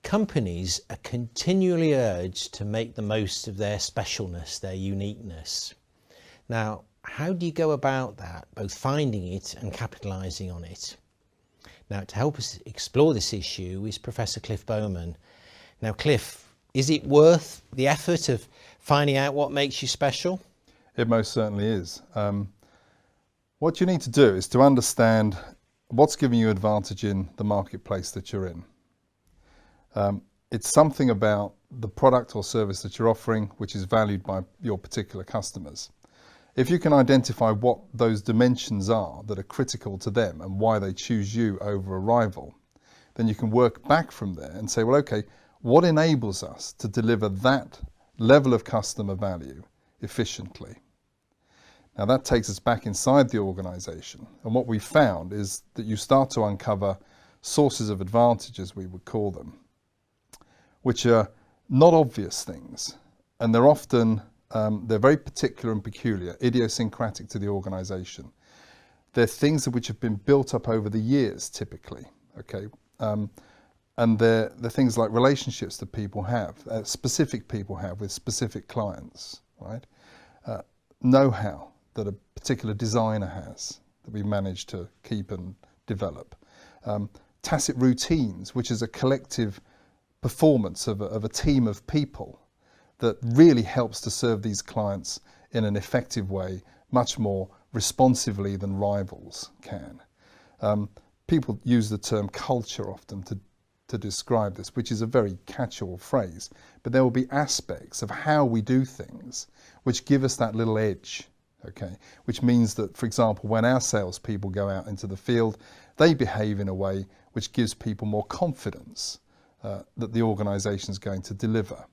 Companies are continually urged to make the most of their specialness, their uniqueness. Now, how do you go about that, both finding it and capitalising on it? Now, to help us explore this issue is Professor Cliff Bowman. Now, Cliff, is it worth the effort of finding out what makes you special? It most certainly is. What you need to do is to understand what's giving you advantage in the marketplace that you're in. It's something about the product or service that you're offering which is valued by your particular customers. If you can identify what those dimensions are that are critical to them and why they choose you over a rival, then you can work back from there and say, well, okay, what enables us to deliver that level of customer value efficiently? Now that takes us back inside the organisation, and what we found is that you start to uncover sources of advantage, as we would call them, which are not obvious things, and they're often they're very particular and peculiar, idiosyncratic to the organisation. They're things which have been built up over the years, typically, okay, and they're things like relationships that people have, specific people have with specific clients, right? Know-how that a particular designer has that we manage to keep and develop. Tacit routines, which is a collective performance of a team of people that really helps to serve these clients in an effective way, much more responsively than rivals can. People use the term culture often to describe this, which is a very catch-all phrase, but there will be aspects of how we do things which give us that little edge, okay? Which means that, for example, when our salespeople go out into the field, they behave in a way which gives people more confidence that the organisation is going to deliver.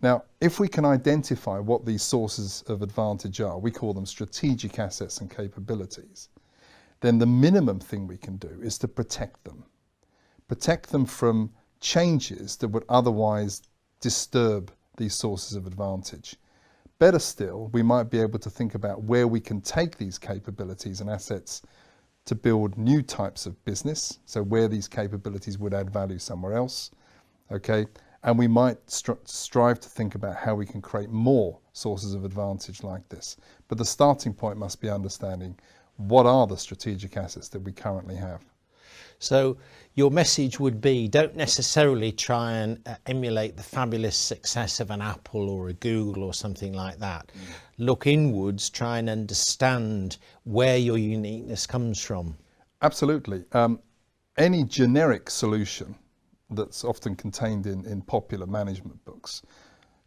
Now, if we can identify what these sources of advantage are, we call them strategic assets and capabilities, then the minimum thing we can do is to protect them. Protect them from changes that would otherwise disturb these sources of advantage. Better still, we might be able to think about where we can take these capabilities and assets to build new types of business, so where these capabilities would add value somewhere else, okay? And we might strive to think about how we can create more sources of advantage like this. But the starting point must be understanding what are the strategic assets that we currently have. So your message would be, don't necessarily try and emulate the fabulous success of an Apple or a Google or something like that. Look inwards, try and understand where your uniqueness comes from. Absolutely. Any generic solution that's often contained in popular management books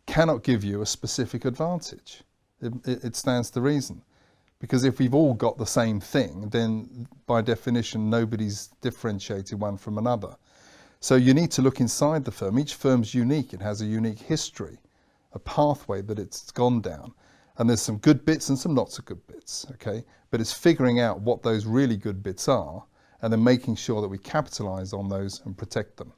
cannot give you a specific advantage. It stands to reason. Because if we've all got the same thing, then by definition, nobody's differentiated one from another. So you need to look inside the firm. Each firm's unique. It has a unique history, a pathway that it's gone down. And there's some good bits and some not so good bits, okay? But it's figuring out what those really good bits are and then making sure that we capitalise on those and protect them.